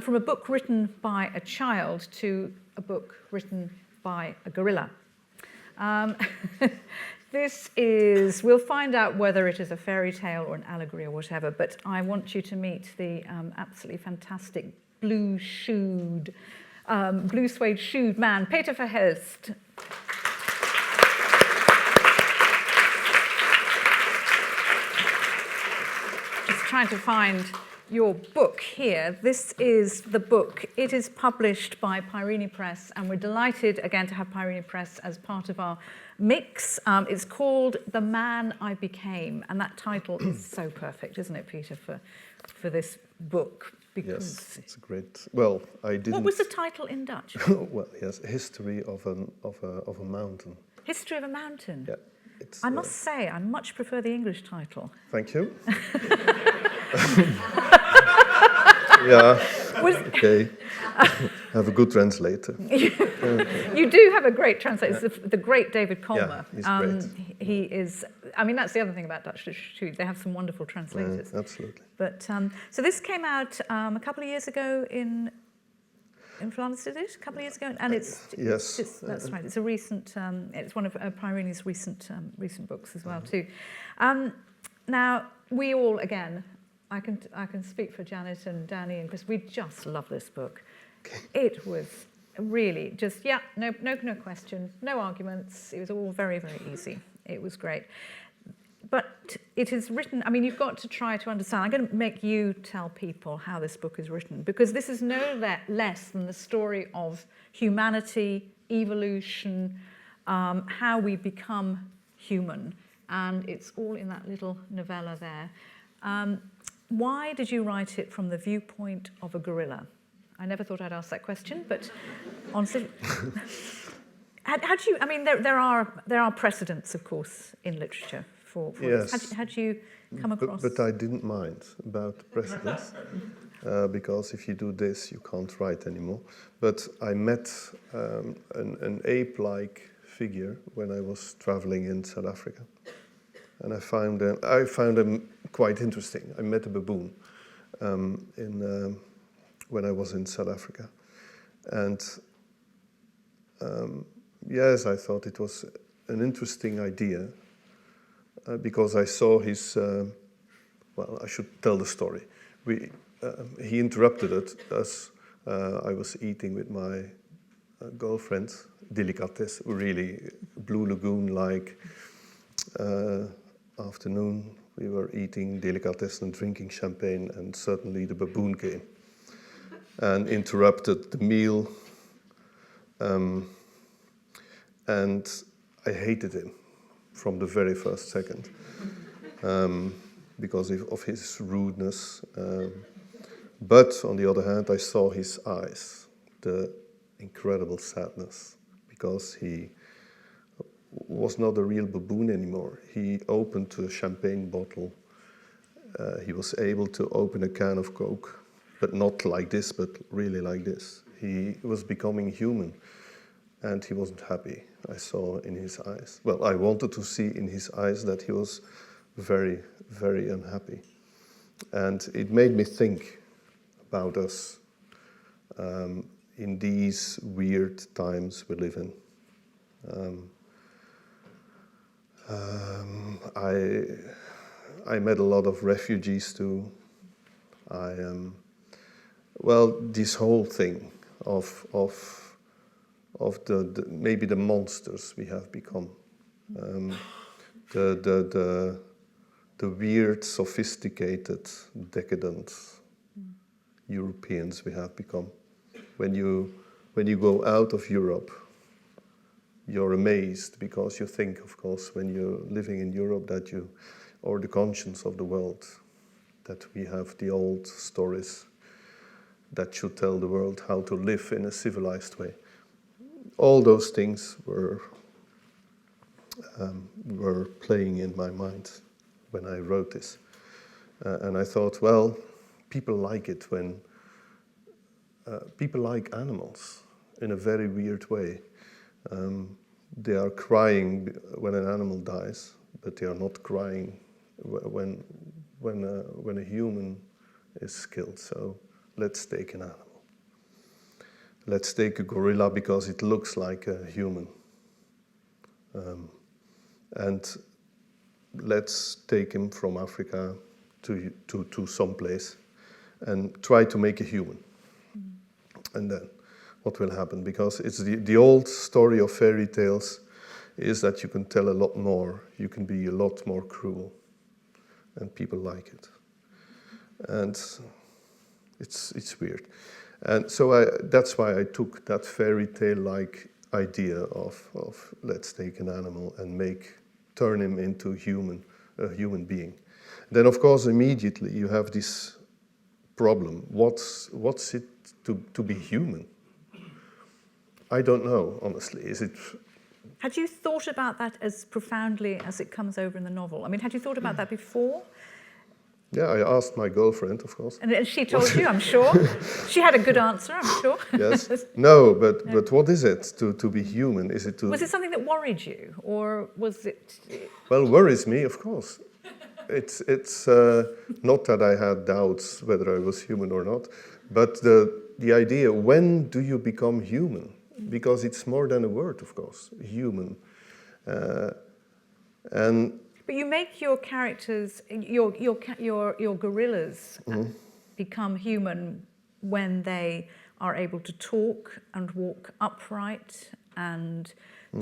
from a book written by a child to a book written by a gorilla. This is, we'll find out whether it is a fairy tale or an allegory or whatever, but I want you to meet the absolutely fantastic blue suede man, Peter Verhelst. Just trying to find your book here. This is the book. It is published by Peirini Press, and we're delighted again to have Peirini Press as part of our mix. It's called The Man I Became, and that title is so perfect, isn't it, Peter, for this book? Because yes, it's a great. Well, I didn't. What was the title in Dutch? Well, yes, History of a Mountain. History of a Mountain. Yeah. I must say, I much prefer the English title. Thank you. Yeah. Okay. Have a good translator. You do have a great translator. It's the great David Colmer. Yeah, he's great. He is. I mean, that's the other thing about Dutch literature too. They have some wonderful translators. Absolutely. But so this came out a couple of years ago in Flanders, did it? A couple of years ago, and it's yes, that's right. It's a recent. It's one of Peirini's recent books as well too. Now we all again. I can speak for Janet and Danny and Chris. We just love this book. It was really just no question, no arguments. It was all very, very easy. It was great. But it is written. I mean, you've got to try to understand. I'm going to make you tell people how this book is written, because this is no less than the story of humanity, evolution, how we become human, and it's all in that little novella there. Why did you write it from the viewpoint of a gorilla? I never thought I'd ask that question, but honestly, had you? I mean, there are precedents, of course, in literature for yes. this. Had you come across? But I didn't mind about precedents because if you do this, you can't write anymore. But I met an ape-like figure when I was traveling in South Africa. And I found them quite interesting. I met a baboon when I was in South Africa, and yes, I thought it was an interesting idea because I saw his. Well, I should tell the story. He interrupted it as I was eating with my girlfriend, delicatessen, really Blue Lagoon-like. Afternoon, we were eating delicatessen and drinking champagne, and suddenly the baboon came and interrupted the meal. And I hated him from the very first second because of his rudeness. But on the other hand, I saw his eyes, the incredible sadness, because he was not a real baboon anymore. He opened a champagne bottle. He was able to open a can of Coke, but not like this, but really like this. He was becoming human, and he wasn't happy. I saw in his eyes. Well, I wanted to see in his eyes that he was very, very unhappy. And it made me think about us in these weird times we live in. I met a lot of refugees too. This whole thing of the maybe the monsters we have become, the weird, sophisticated, decadent Europeans we have become. When you go out of Europe, you're amazed because you think, of course, when you're living in Europe, that you, or the conscience of the world, that we have the old stories that should tell the world how to live in a civilized way. All those things were playing in my mind when I wrote this. And I thought, well, people like it when people like animals in a very weird way. They are crying when an animal dies, but they are not crying when a human is killed. So let's take an animal. Let's take a gorilla because it looks like a human. And let's take him from Africa to some place and try to make a human. And then what will happen? Because it's the old story of fairy tales is that you can tell a lot more, you can be a lot more cruel, and people like it. And it's weird. And so that's why I took that fairy tale-like idea of let's take an animal and turn him into a human being. Then of course immediately you have this problem. What's it to be human? I don't know, honestly. Is it? Had you thought about that as profoundly as it comes over in the novel? I mean, had you thought about that before? Yeah, I asked my girlfriend, of course. And she told you, I'm sure. She had a good answer, I'm sure. Yes. No, but what is it to be human? Is it to? Was it something that worried you, or was it? Well, worries me, of course. It's not that I had doubts whether I was human or not, but the idea, when do you become human? Because it's more than a word, of course, human. And but you make your characters, your gorillas become human when they are able to talk and walk upright and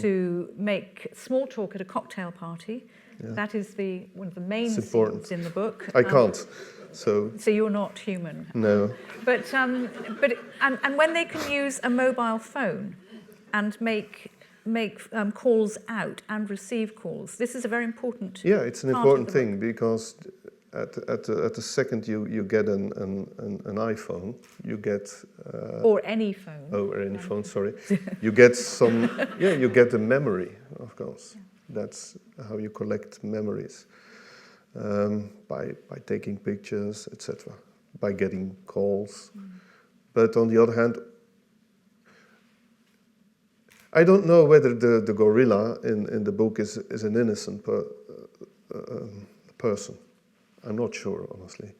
to make small talk at a cocktail party. Yeah. That is one of the main scenes in the book. I can't. So you're not human. No. But when they can use a mobile phone and make calls out and receive calls, this is a very important. Yeah, it's an important thing because at the second you get an iPhone, you get or any phone. Oh, or any phone. Sorry, you get some. Yeah, you get a memory, of course. Yeah. That's how you collect memories. By taking pictures, etc., by getting calls. But on the other hand, I don't know whether the gorilla in the book is an innocent person. I'm not sure, honestly.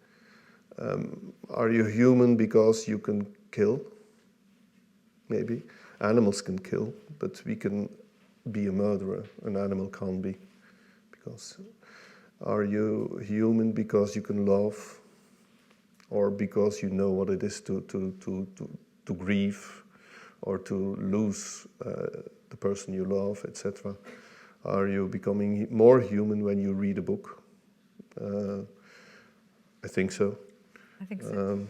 Are you human because you can kill? Maybe. Animals can kill, but we can be a murderer. An animal can't be. Because are you human because you can love, or because you know what it is to grieve, or to lose the person you love, etc.? Are you becoming more human when you read a book? I think so. I think so.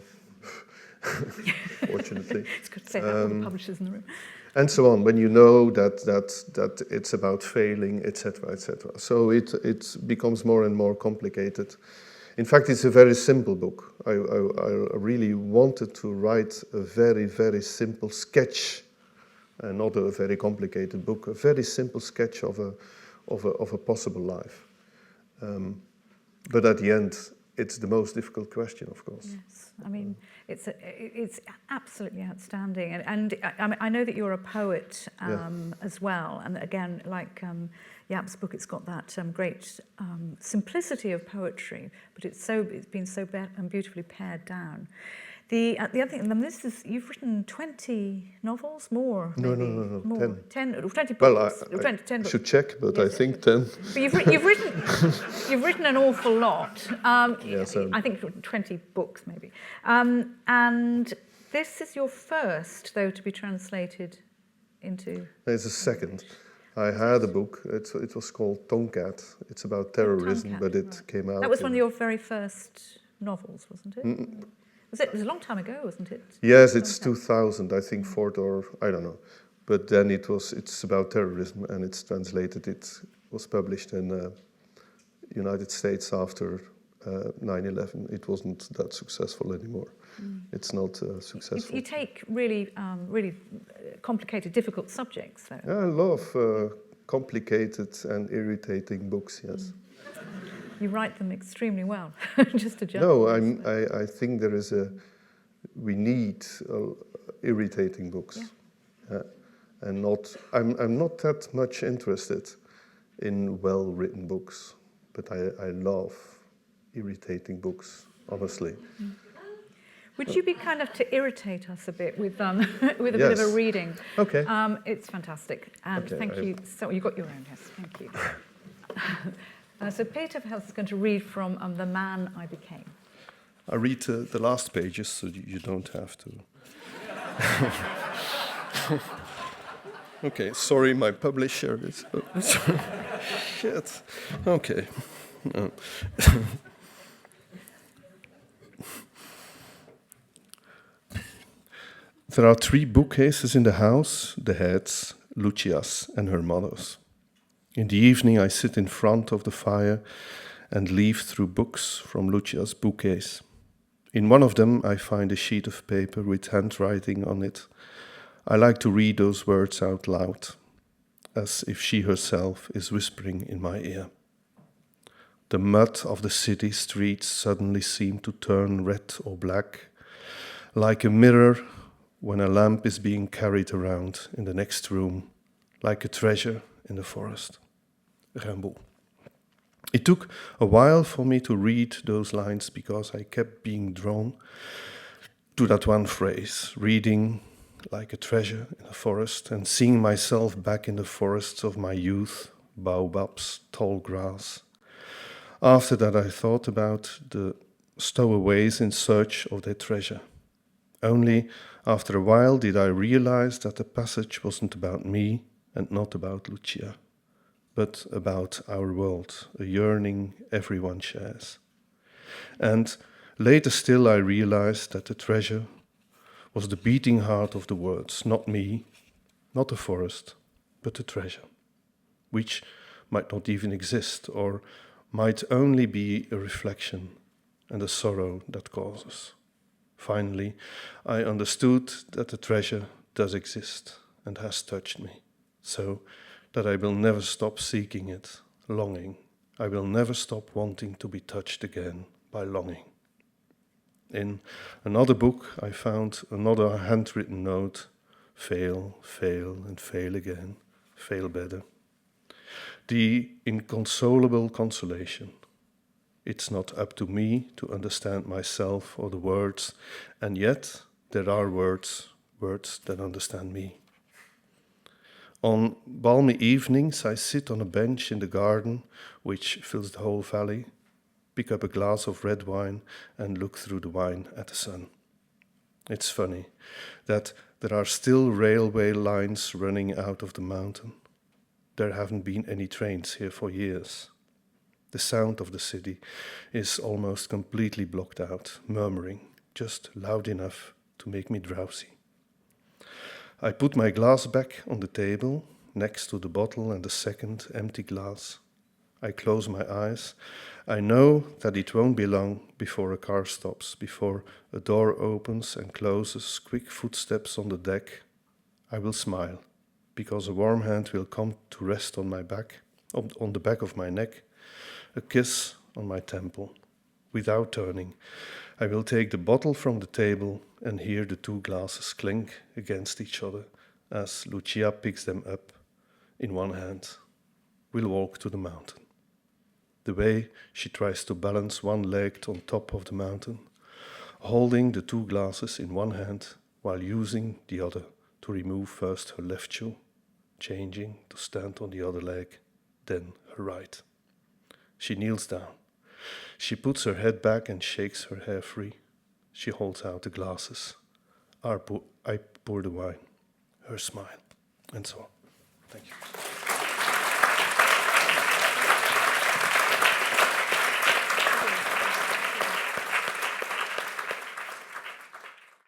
Fortunately. It's good to say that with the publishers in the room. And so on, when you know that it's about failing, etc., etc. So it becomes more and more complicated. In fact, it's a very simple book. I really wanted to write a very, very simple sketch, and not a very complicated book. A very simple sketch of a possible life. But at the end, it's the most difficult question, of course. Yes, I mean, it's absolutely outstanding, and I know that you're a poet as well, and again, like Jaap's book, it's got that great simplicity of poetry, but it's been so beautifully pared down. The other thing, and this is, you've written 20 novels, more? No, maybe? no, more. 10. 20 books. Well, 10 I books. should check, but yes, I think 10. But you've written an awful lot. Yes, I think 20 books, maybe. And this is your first, though, to be translated into... It's a second. I had a book. It was called Tomcat. It's about terrorism, but it came out... That was one of your very first novels, wasn't it? It was a long time ago, wasn't it? Yes, it's 2000, I think, fourth or I don't know. But then it's about terrorism, and it's translated. It was published in the United States after 9/11. It wasn't that successful anymore. It's not successful. You take really complicated, difficult subjects, though. Yeah, I love complicated and irritating books, yes. You write them extremely well, just a judge. No, I think we need irritating books. Yeah. And I'm not that much interested in well-written books, but I love irritating books, honestly. Would you be kind of to irritate us a bit with with a bit of a Yes. reading? Okay. It's fantastic, and Okay, thank you. So you got your own, yes. Thank you. So Peter Verhelst is going to read from The Man I Became. I read the last pages, so you don't have to. Okay, sorry, my publisher is. Shit. Okay. There are 3 bookcases in the house, the head's, Lucia's, and her mother's. In the evening, I sit in front of the fire and leaf through books from Lucia's bookcase. In one of them, I find a sheet of paper with handwriting on it. I like to read those words out loud, as if she herself is whispering in my ear. The mud of the city streets suddenly seem to turn red or black, like a mirror when a lamp is being carried around in the next room, like a treasure in the forest. Rimbaud. It took a while for me to read those lines because I kept being drawn to that one phrase, reading like a treasure in a forest and seeing myself back in the forests of my youth, baobabs, tall grass. After that, I thought about the stowaways in search of their treasure. Only after a while did I realize that the passage wasn't about me and not about Lucia, but about our world, a yearning everyone shares. And later still I realized that the treasure was the beating heart of the words, not me, not the forest, but the treasure, which might not even exist or might only be a reflection and a sorrow that causes. Finally, I understood that the treasure does exist and has touched me, so that I will never stop seeking it, longing. I will never stop wanting to be touched again by longing. In another book, I found another handwritten note, fail, fail, and fail again, fail better. The inconsolable consolation. It's not up to me to understand myself or the words, and yet there are words that understand me. On balmy evenings, I sit on a bench in the garden, which fills the whole valley, pick up a glass of red wine, and look through the wine at the sun. It's funny that there are still railway lines running out of the mountain. There haven't been any trains here for years. The sound of the city is almost completely blocked out, murmuring, just loud enough to make me drowsy. I put my glass back on the table, next to the bottle and the second empty glass. I close my eyes. I know that it won't be long before a car stops, before a door opens and closes, quick footsteps on the deck. I will smile, because a warm hand will come to rest on my back, on the back of my neck, a kiss on my temple. Without turning, I will take the bottle from the table and hear the 2 glasses clink against each other as Lucia picks them up in one hand. We'll walk to the mountain. The way she tries to balance one leg on top of the mountain, holding the 2 glasses in one hand while using the other to remove first her left shoe, changing to stand on the other leg, then her right. She kneels down. She puts her head back and shakes her hair free. She holds out the glasses. I pour the wine, her smile, and so on. Thank you.